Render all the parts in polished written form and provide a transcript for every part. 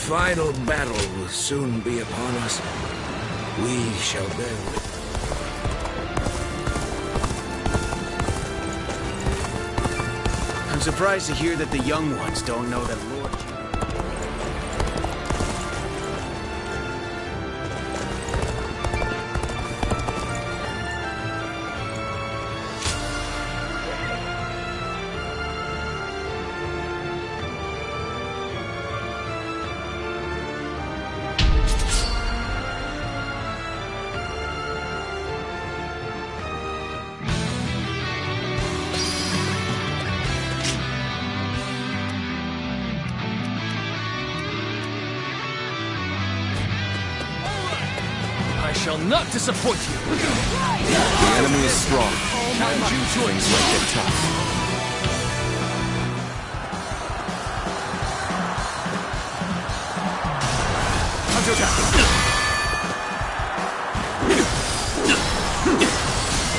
final battle will soon be upon us. We shall bear with. I'm surprised to hear that the young ones don't know that Lord... I shall not disappoint you. The enemy is strong. Challenge you to Things might get tough.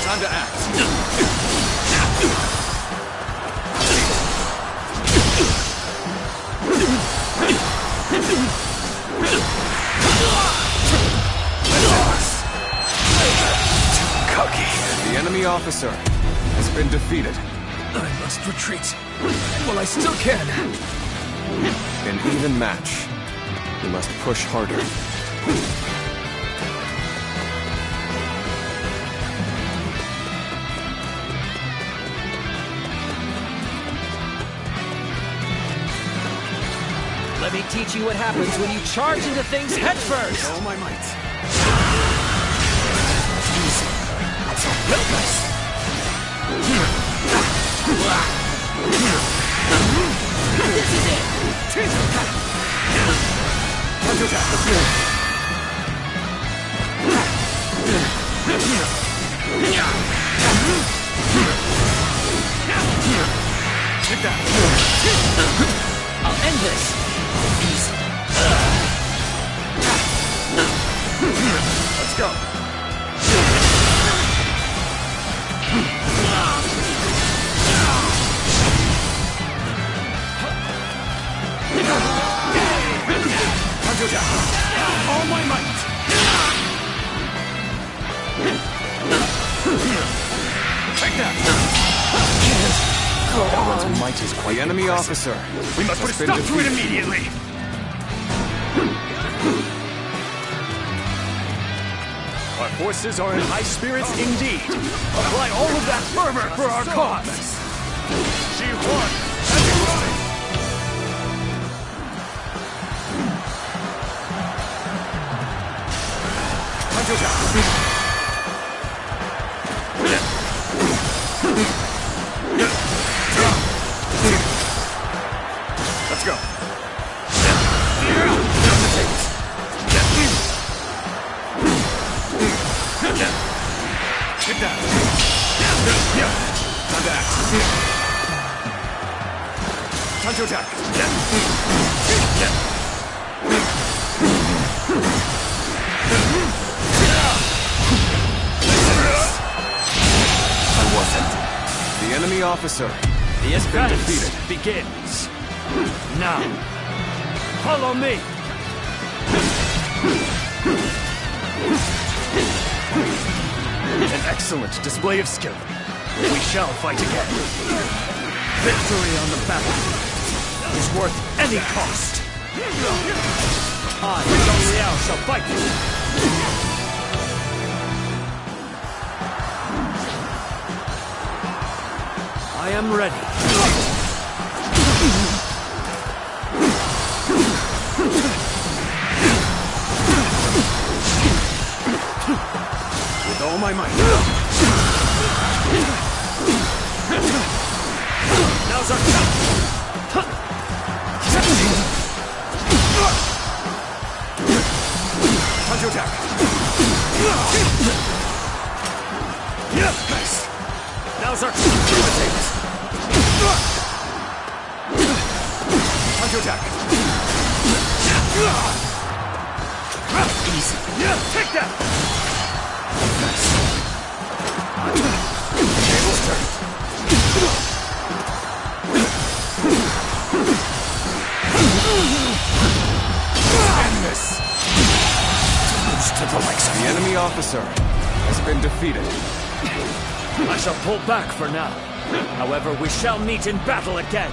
Time to act. The enemy officer has been defeated. I must retreat. Well, I still can. An even match. We must push harder. Let me teach you what happens when you charge into things headfirst. All my might. This is it. I'll end this. Let's go. All my might. Take that. God's might is quite the enemy officer. We must put a stop to it immediately. Our forces are in high spirits indeed. Apply all of that fervor for our cause. She won. Let's go. Get down. Time to act. Time to attack. I wasn't. The enemy officer The been advance defeated. begins. Now, follow me. An excellent display of skill. We shall fight again. Victory on the battlefield is worth any cost. I, Liu Biao, shall fight you. I am ready. with all my might. Now's our time. Time to attack. Nice. Now's our time. Time to attack. Easy. Take that. Nice. Table's turn. to the likes of The enemy officer has been defeated. I shall pull back for now. However, we shall meet in battle again.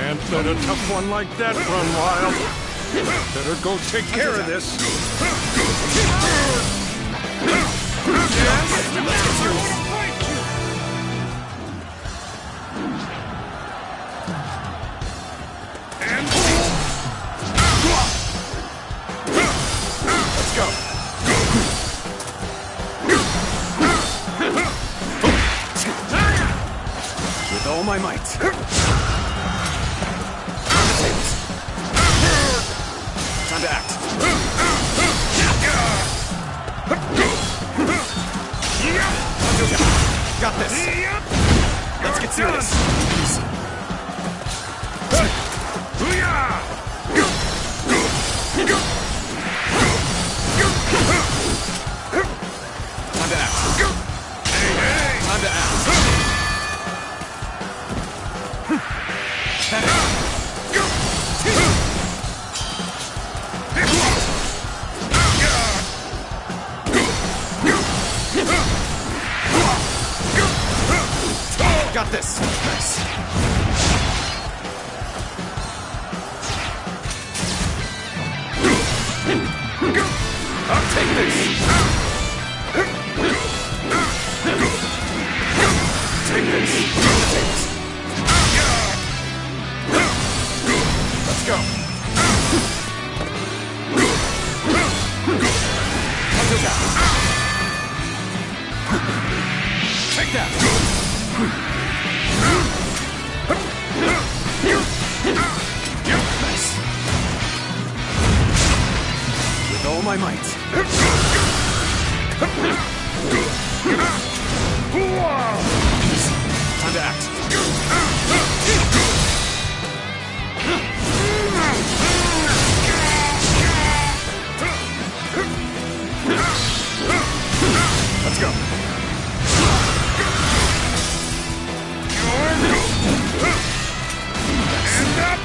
Can't let a tough one like that run wild. Better go take care of this. Let's go. With all my might. Time to act. Got this. Let's get serious. Easy. Time to act. Time to act. Got this. Nice. I'll take this. Take this. Let's go. Take that. Nice. With all my might. Time to act. Let's go. Stand up!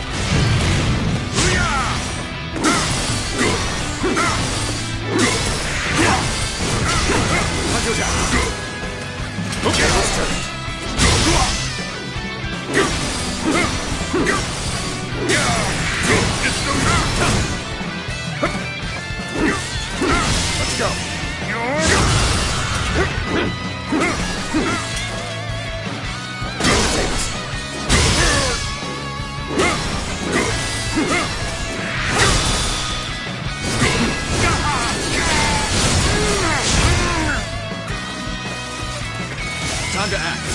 Okay, let's turn it. Let's go. Time to act.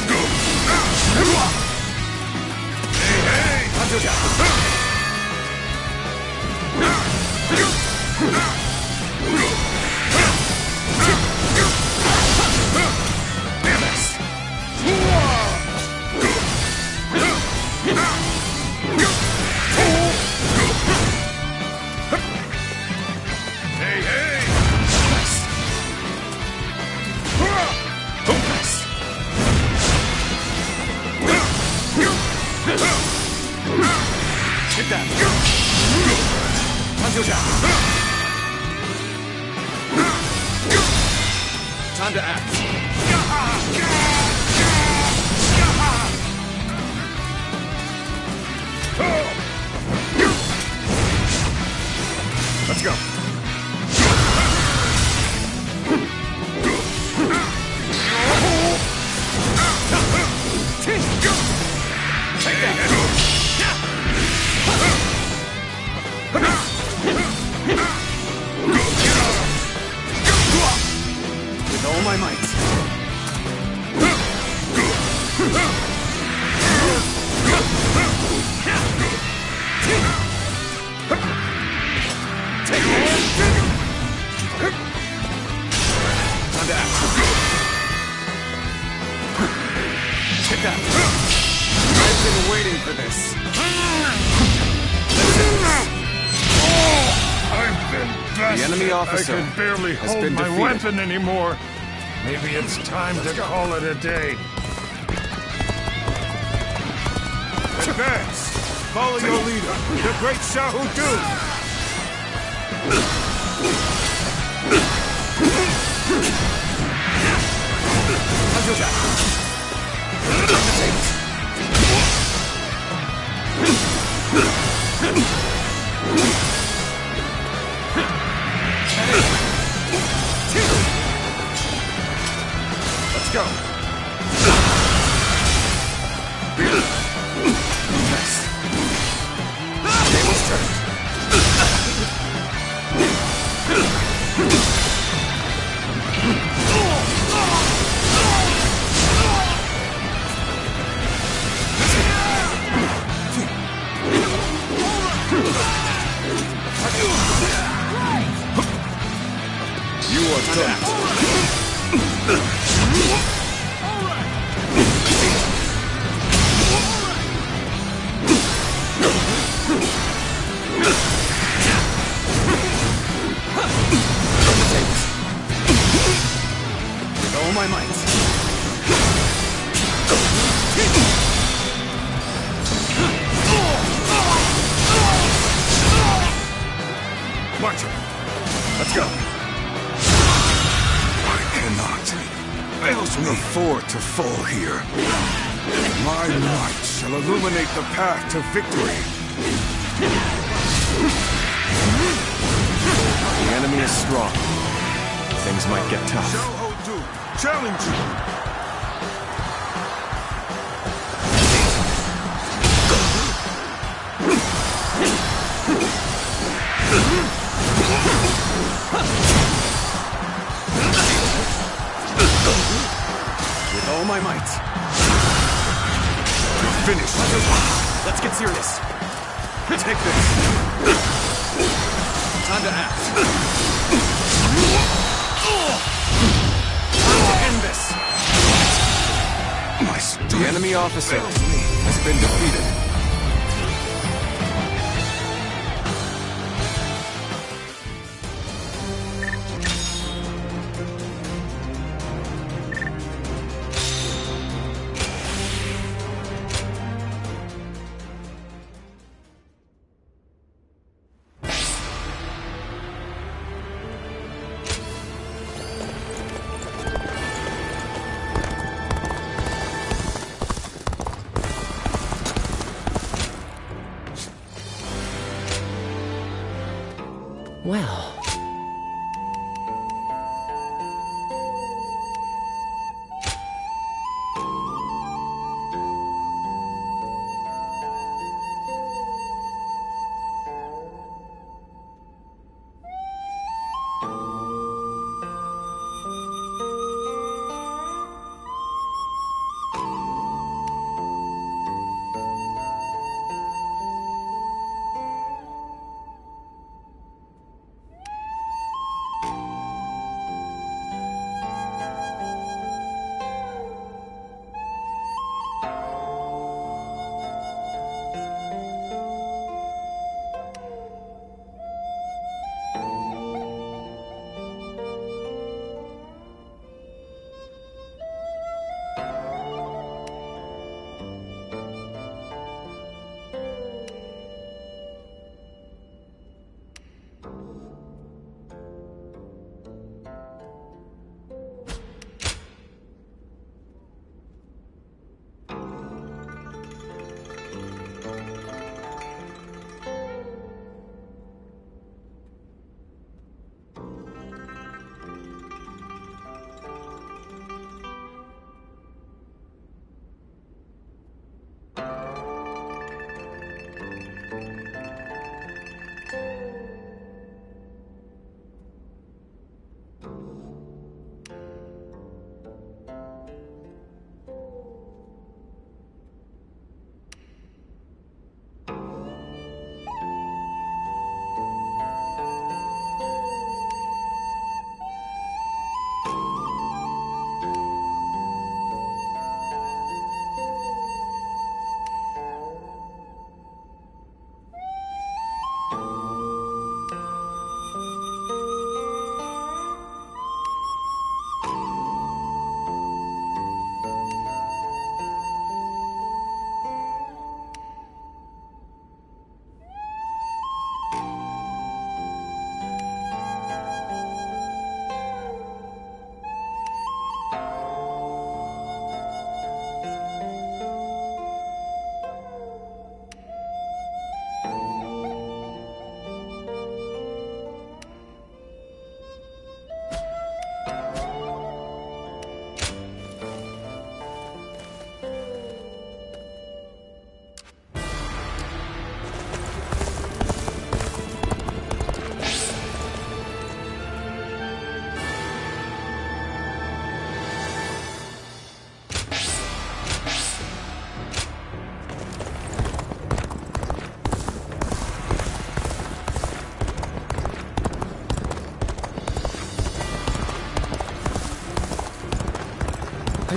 Hey! Take that. Time to act. Let's go. Take that. With all my might. Take it. Time to act. Take that. I've been waiting for this. I've been bested. The enemy officer I can barely has hold been my defeated. weapon anymore. Maybe it's time to call it a day. Advance! Follow your leader, the great Xiahou Du! Let's go. Nice. Tables turned. You are done. With all my might. March it. Let's go. I cannot. Fails me afford to fall here. My might shall illuminate the path to victory. The enemy is strong. Things might get tough. Xiahou Du, challenge you! With all my might. Finish. Let's get serious. Take this. Time to act. Time to end this. My strength The enemy officer fails me. has been defeated. Well...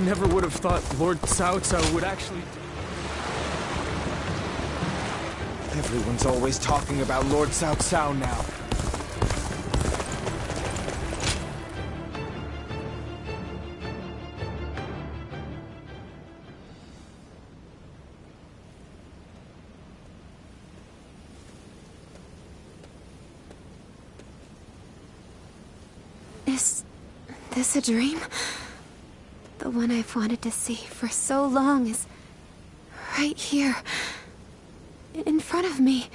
never would have thought Lord Cao Cao would actually... Everyone's always talking about Lord Cao Cao now. Is this a dream? The one I've wanted to see for so long is right here, in front of me.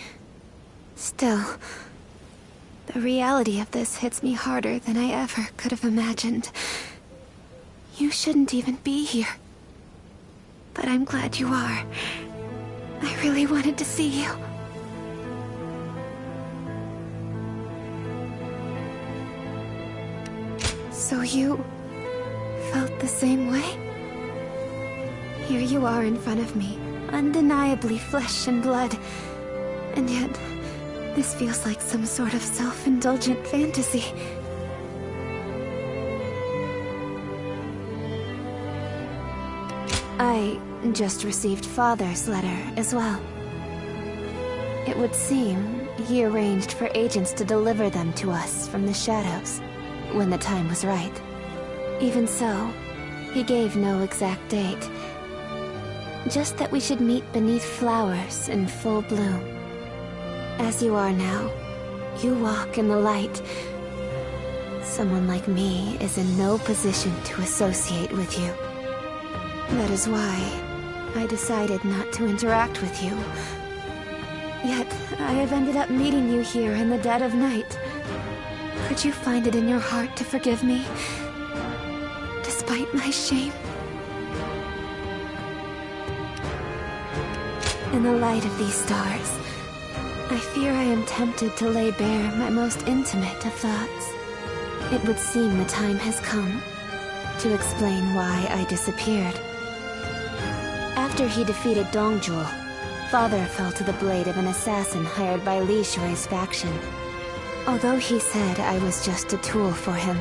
Still, the reality of this hits me harder than I ever could have imagined. You shouldn't even be here. But I'm glad you are. I really wanted to see you. So you felt the same way? Here you are in front of me, undeniably flesh and blood. And yet, this feels like some sort of self-indulgent fantasy. I just received Father's letter as well. It would seem he arranged for agents to deliver them to us from the shadows when the time was right. Even so, he gave no exact date. Just that we should meet beneath flowers in full bloom. As you are now, you walk in the light. Someone like me is in no position to associate with you. That is why I decided not to interact with you. Yet, I have ended up meeting you here in the dead of night. Could you find it in your heart to forgive me, despite my shame? In the light of these stars, I fear I am tempted to lay bare my most intimate of thoughts. It would seem the time has come to explain why I disappeared. After he defeated Dongjul, Father fell to the blade of an assassin hired by Li Shui's faction. Although he said I was just a tool for him,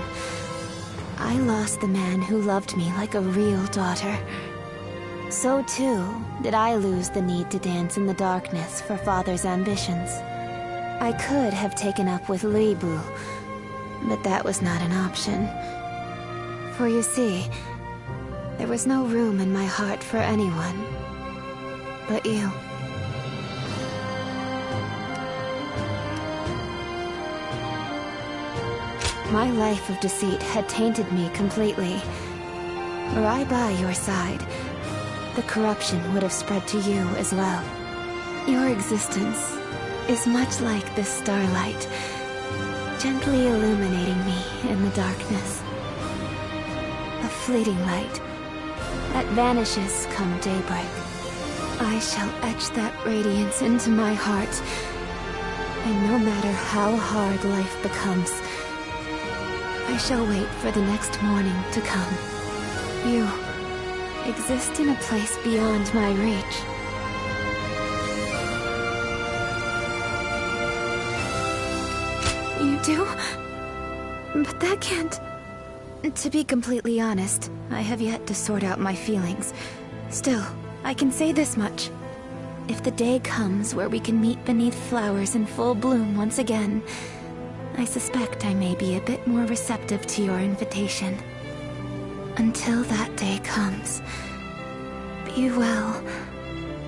I lost the man who loved me like a real daughter. So too did I lose the need to dance in the darkness for Father's ambitions. I could have taken up with Liu Biao, but that was not an option. For you see, there was no room in my heart for anyone but you. My life of deceit had tainted me completely. Were I by your side, the corruption would have spread to you as well. Your existence is much like this starlight, gently illuminating me in the darkness. A fleeting light that vanishes come daybreak. I shall etch that radiance into my heart, and no matter how hard life becomes, I shall wait for the next morning to come. You exist in a place beyond my reach. You do? But that can't... To be completely honest, I have yet to sort out my feelings. Still, I can say this much. If the day comes where we can meet beneath flowers in full bloom once again, I suspect I may be a bit more receptive to your invitation. Until that day comes, be well,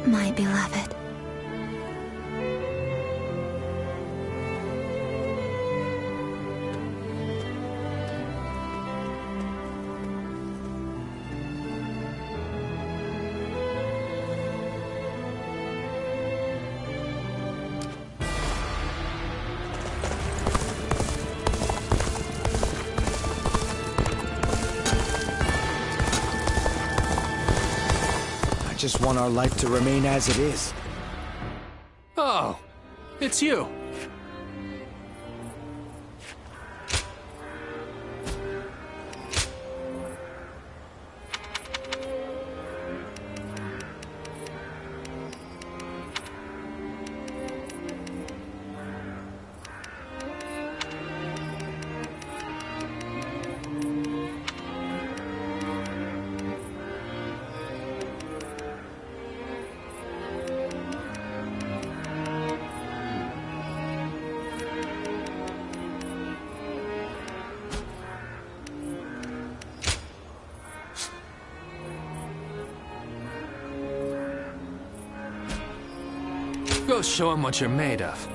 my beloved. I just want our life to remain as it is. Oh, it's you. Go show him what you're made of.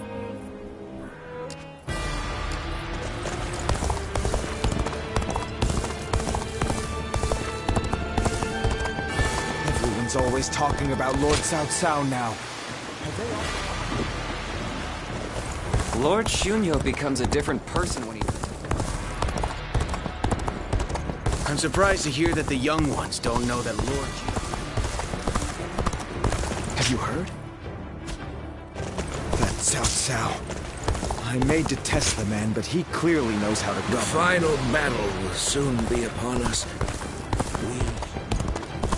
Everyone's always talking about Lord Cao Cao now. Lord Shunyo becomes a different person when he... I'm surprised to hear that the young ones don't know that Lord... Have you heard? That Cao Cao. I may detest the man, but he clearly knows how to The govern. final battle will soon be upon us.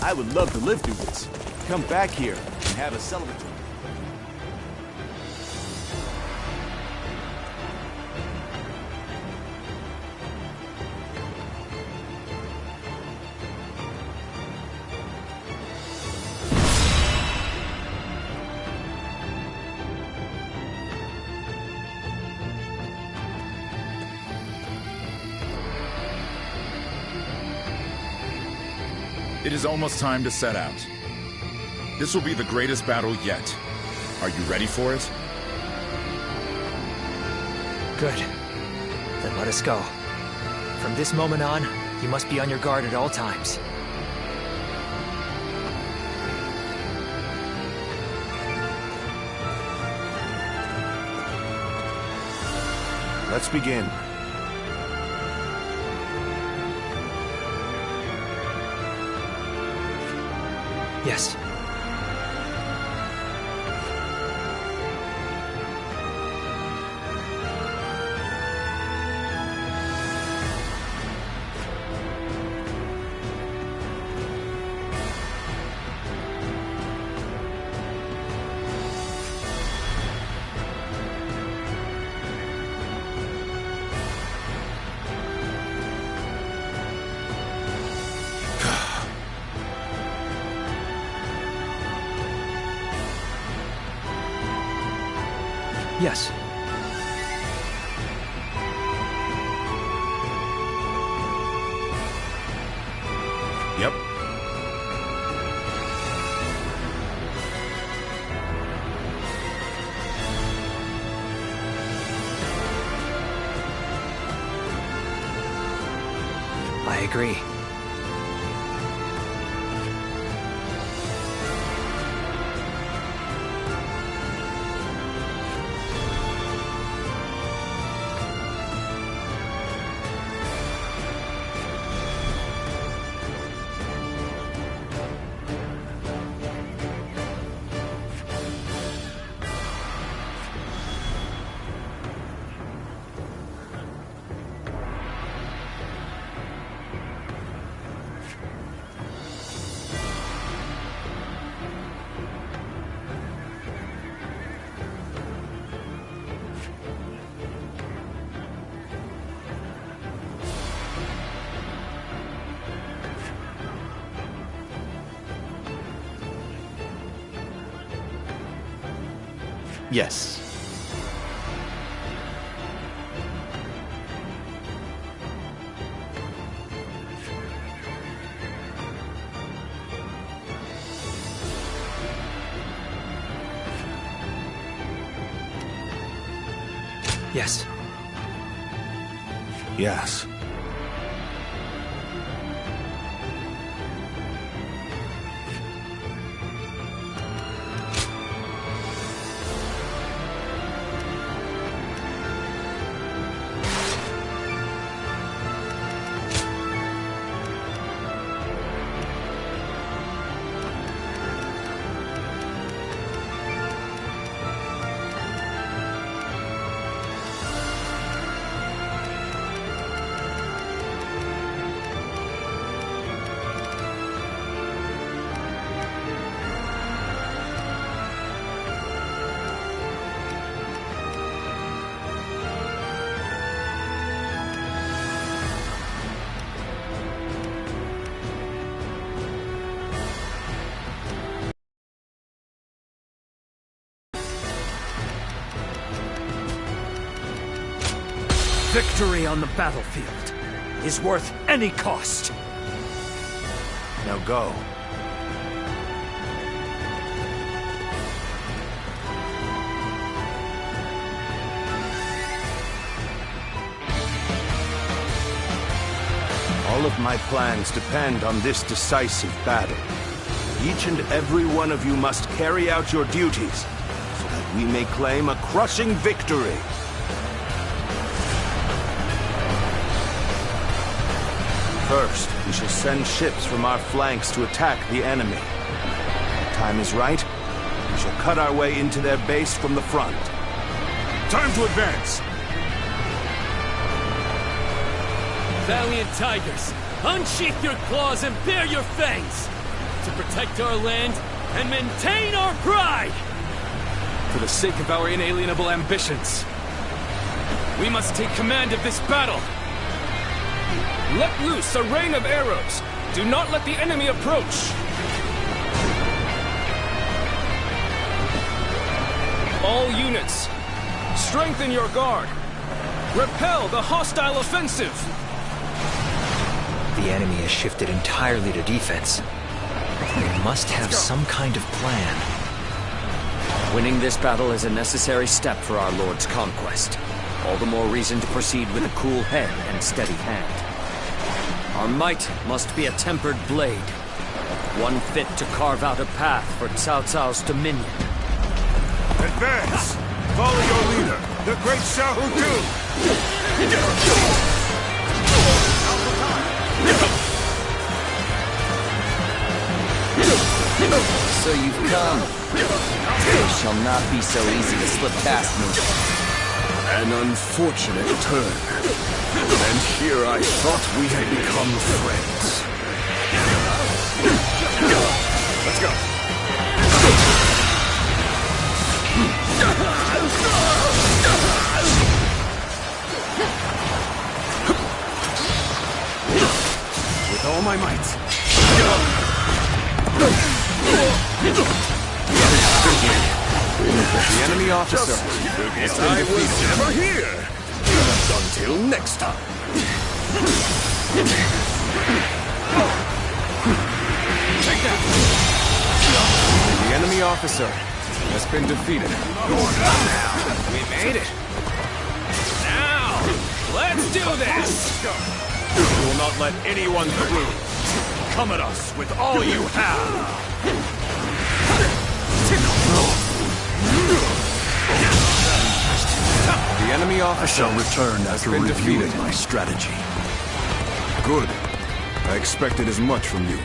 I would love to live through this. Come back here and have a celebratory. It is almost time to set out. This will be the greatest battle yet. Are you ready for it? Good. Then let us go. From this moment on, you must be on your guard at all times. Let's begin. Yes. Yes. Yep. I agree. Yes. Yes. Yes. Victory on the battlefield is worth any cost. Now go. All of my plans depend on this decisive battle. Each and every one of you must carry out your duties, so that we may claim a crushing victory. First, we shall send ships from our flanks to attack the enemy. When the time is right, we shall cut our way into their base from the front. Time to advance! Valiant tigers, unsheath your claws and bare your fangs to protect our land and maintain our pride! For the sake of our inalienable ambitions, we must take command of this battle. Let loose a rain of arrows. Do not let the enemy approach. All units, strengthen your guard. Repel the hostile offensive. The enemy has shifted entirely to defense. They must have some kind of plan. Winning this battle is a necessary step for our Lord's conquest. All the more reason to proceed with a cool head and steady hand. Our might must be a tempered blade, one fit to carve out a path for Cao Cao's dominion. Advance! Follow your leader, the great Xiahou Du! So you've come. It shall not be so easy to slip past me. An unfortunate turn. And here I thought we had become friends. Let's go. With all my might. The enemy officer. I was never here. Until next time. Take that. The enemy officer has been defeated. We made it. Now, let's do this. We will not let anyone through. Come at us with all you have. The enemy officer shall return after reviewing my strategy. Good. I expected as much from you.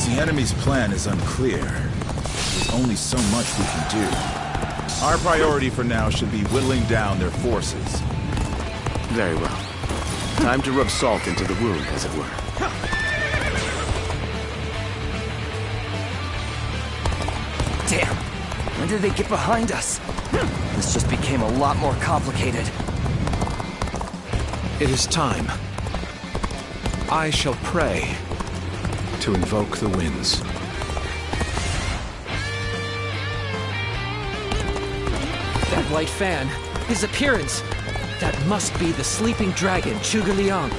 The enemy's plan is unclear. There's only so much we can do. Our priority for now should be whittling down their forces. Very well. Time to rub salt into the wound, as it were. Damn! When did they get behind us? This just became a lot more complicated. It is time. I shall pray to invoke the winds. That white fan, his appearance, that must be the sleeping dragon, Zhuge Liang.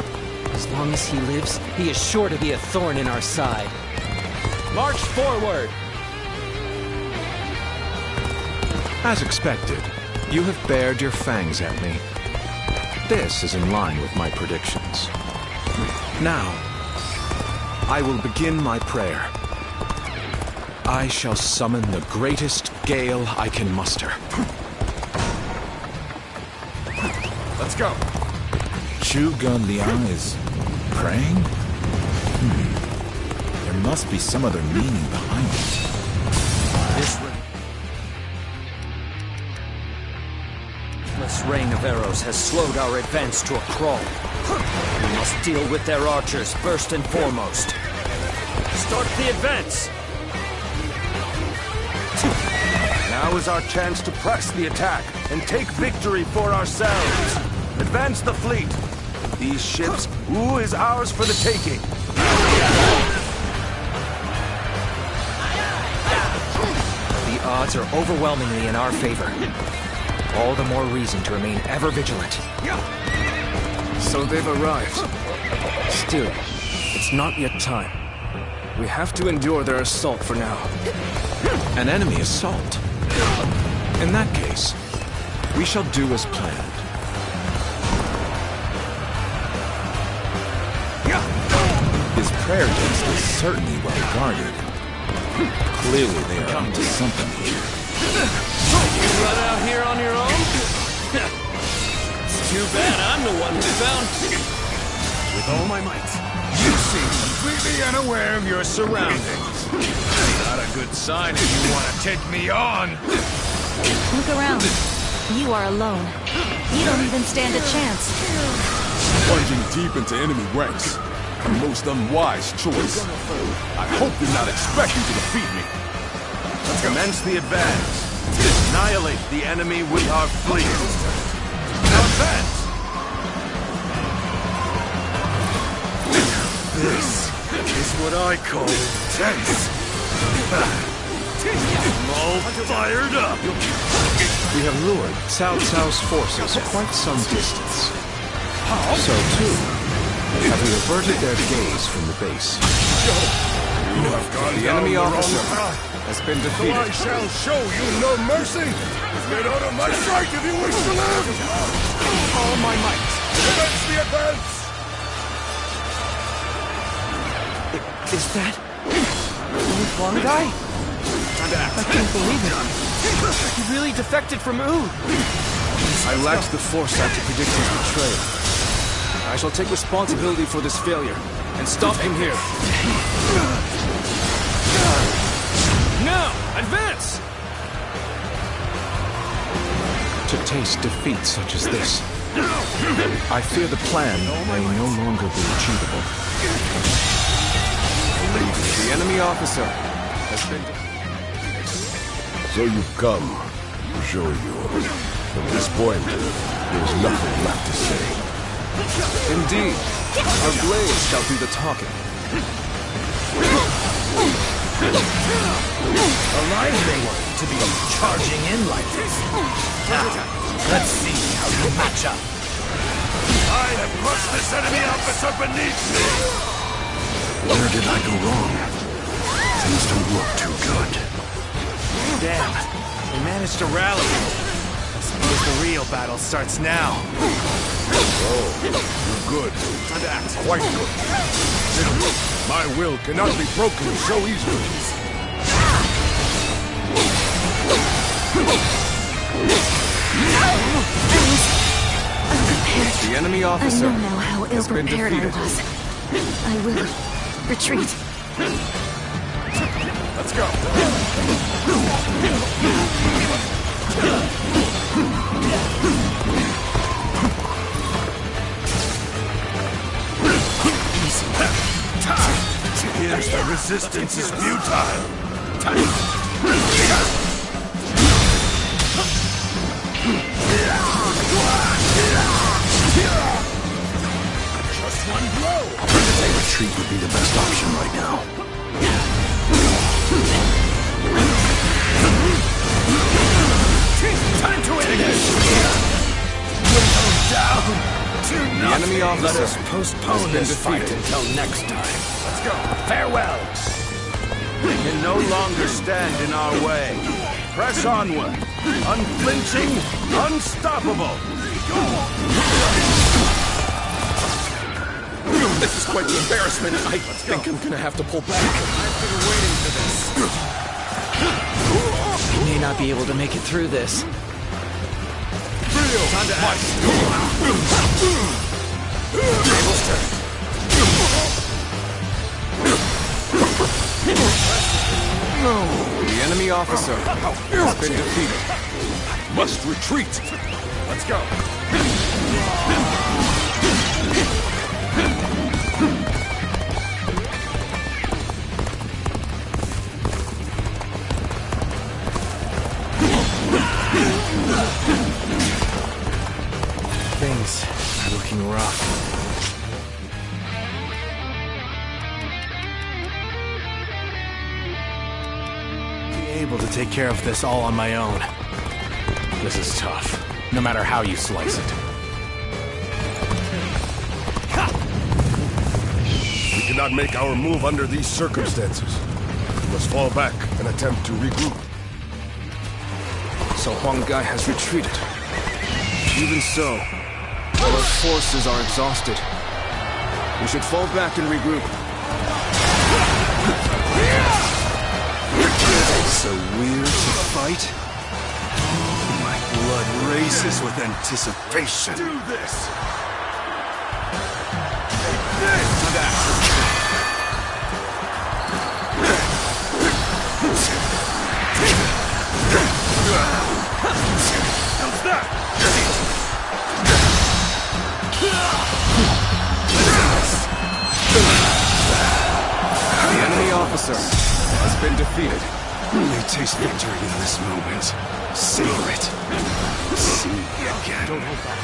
As long as he lives, he is sure to be a thorn in our side. March forward! As expected, you have bared your fangs at me. This is in line with my predictions. Now, I will begin my prayer. I shall summon the greatest gale I can muster. Let's go. Zhuge Liang is praying? There must be some other meaning behind it. This rain of arrows has slowed our advance to a crawl. We must deal with their archers first and foremost. Start the advance! Now is our chance to press the attack and take victory for ourselves. Advance the fleet. These ships, Wu is ours for the taking. The odds are overwhelmingly in our favor. All the more reason to remain ever vigilant. So they've arrived. Still, it's not yet time. We have to endure their assault for now. An enemy assault? In that case, we shall do as planned. His prayer desk is certainly well guarded. Clearly they are onto something here. You run out here on your own? It's too bad I'm the one who found you. With all my might. You seem completely unaware of your surroundings. Not a good sign if you want to take me on. Look around. You are alone. You don't even stand a chance. Plunging deep into enemy ranks. A most unwise choice. I hope you're not expecting to defeat me. Let's commence the advance. Annihilate the enemy with our fleet. Now advance! This is what I call intense. I'm all fired up. We have lured Cao Cao's forces quite some distance. So too, have we averted their gaze from the base. You have gone The down enemy the officer wrong path. has been So defeated. I shall show you no mercy. Get out of my sight if you wish to live. All my might. Commence the advance. Is that... Liu Huang guy? I can't believe it. He really defected from Wu. I lacked the foresight to predict his betrayal. I shall take responsibility for this failure and stop him here. Now, advance! To taste defeat such as this, I fear the plan may no longer be achievable. The enemy officer has been... So you've come. Show you. From this point, there's nothing left to say. Indeed, our blades shall do the talking. A lively one to be charging in like this. Now, let's see how you match up. I have crushed this enemy officer beneath me! Where did I go wrong? Things don't look too good. Damn, they managed to rally. I suppose the real battle starts now. Oh, you're good. Time to act. Quite good. My will cannot be broken so easily. The enemy officer I know now how has been ill-prepared I defeated. was. I will retreat. Let's go. Here's the resistance is futile. Just one blow. A retreat would be the best option right now. Time to end this! Window down! To The enemy officer Let us postpone been this fight defeated. until next time. Let's go. Farewell! They can no longer stand in our way. Press onward. Unflinching, unstoppable. This is quite the embarrassment. I think I'm gonna have to pull back. I've been waiting for this. We may not be able to make it through this. Time to act. Tables turn. The enemy officer has been defeated. Must retreat. Let's go. Things able to take care of this all on my own. This is tough, no matter how you slice it. We cannot make our move under these circumstances. We must fall back and attempt to regroup. So Huang Gai has retreated. Even so, all our forces are exhausted. We should fall back and regroup. So weird to fight? My blood races with anticipation. Do this! How's that? The enemy officer has been defeated. You may taste victory in this moment. Savor it. See me again. Don't hold back.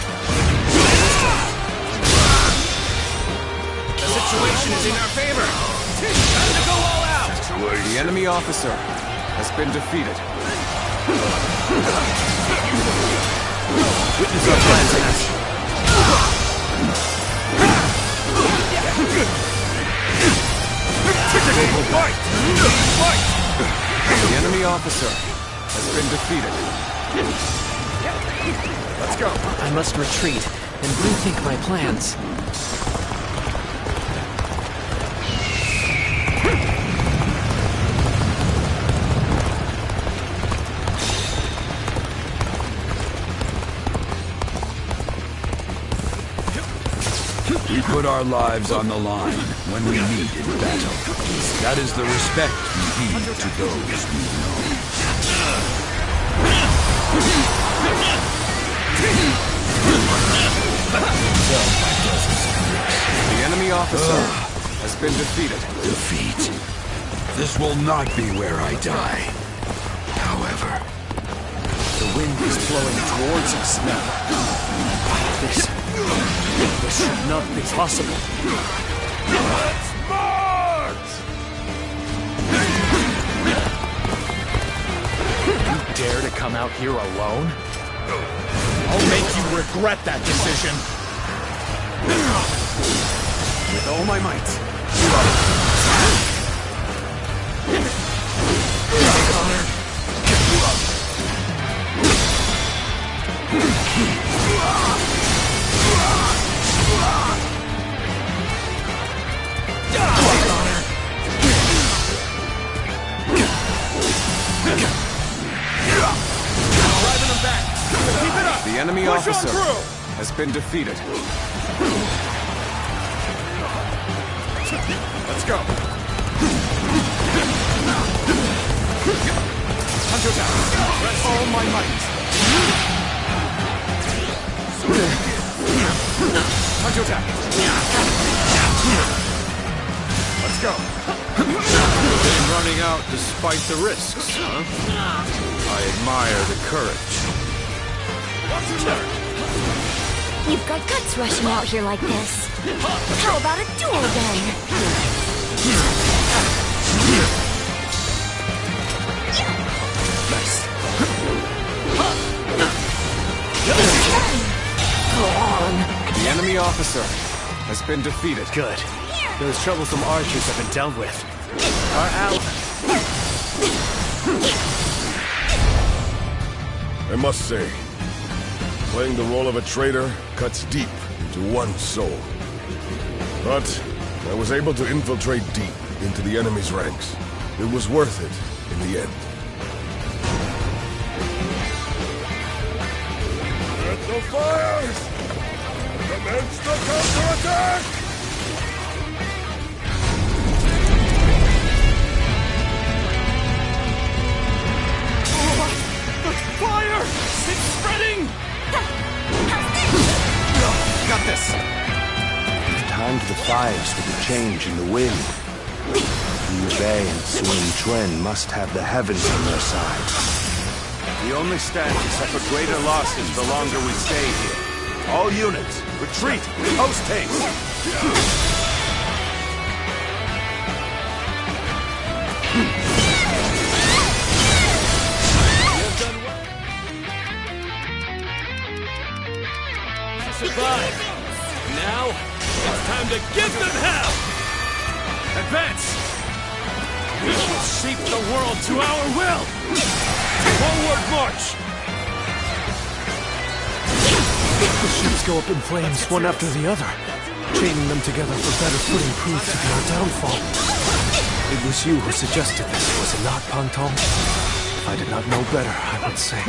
The situation is in our favor. Time to go all out. The enemy officer has been defeated. Witness our plans in action. Fight! Fight! The enemy officer has been defeated. Let's go. I must retreat and rethink my plans. We put our lives on the line when we meet in battle. That is the respect we give to those we know. The enemy officer has been defeated. Defeat. This will not be where I die. However, The wind is blowing towards us now. This should not be possible. let's march! You dare to come out here alone? I'll make you regret that decision. With all my might. The enemy officer has been defeated. Let's go. Hunter down. All my might. Hunter attack. Let's go. Been running out despite the risks, huh? I admire the courage. You've got guts rushing out here like this. How about a duel then? Nice. Go on. The enemy officer has been defeated. Good. Those troublesome archers have been dealt with. Our ally... I must say, playing the role of a traitor cuts deep into one's soul. But I was able to infiltrate deep into the enemy's ranks. It was worth it in the end. Set the fires! Commence the counterattack! Fire! It's spreading! Got this! Timed the fires with the change in the wind. Liu Bei and Sun Quan must have the heavens on their side. We only stand to suffer greater losses the longer we stay here. All units, retreat! Post haste! shape the world to our will! Forward march! The ships go up in flames, one after the other. Chaining them together for better footing proved to be our downfall. It was you who suggested this, was it not, Pantong? If I did not know better, I would say.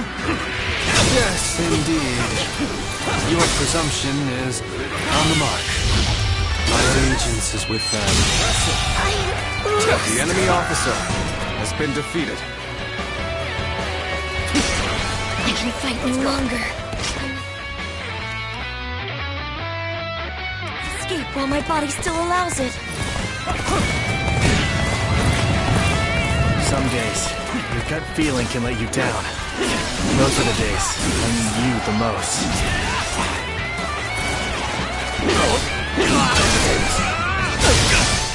Yes, indeed. Your presumption is on the mark. My allegiance is with them. The enemy officer has been defeated. I can fight no longer. Escape while my body still allows it. Some days, your gut feeling can let you down. Those are the days I need you the most.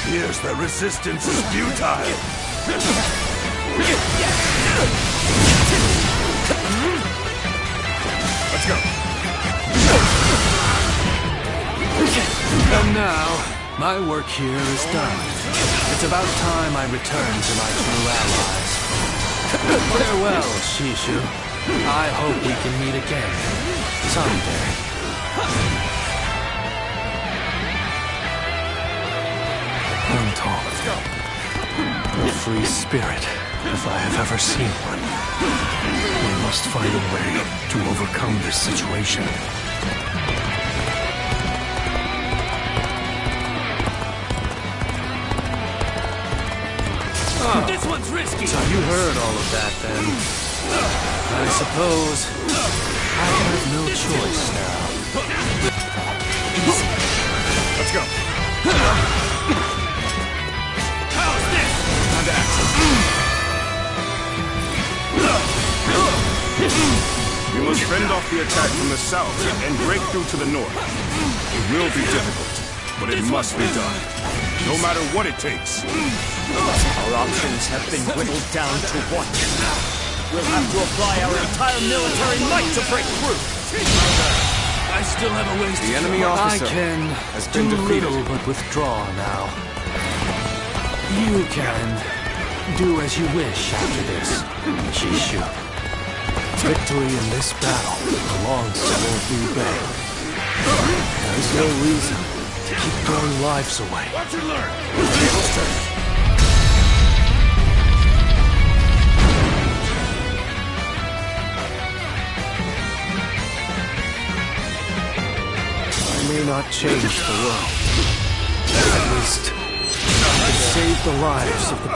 Here's the resistance is futile. Let's go. And now, my work here is done. It's about time I return to my true allies. Farewell, Shishu. I hope we can meet again. Someday. Pantong. A free spirit, if I have ever seen one. We must find a way to overcome this situation. This one's risky! So you heard all of that, then. I suppose I have no choice now. Let's go. How's this? Time to act. We must fend off the attack from the south and break through to the north. It will be difficult, but it must be done. No matter what it takes. Our options have been whittled down to one. We'll have to apply our entire military might to break through. I still have a ways to go. The enemy officer I can has been do defeated. little but withdraw now. You can do as you wish after this, Shishu. Victory in this battle belongs to Lord Liu Bei. There is no reason to keep throwing lives away. Watch and learn! I may not change the world. At least, I can save the lives of the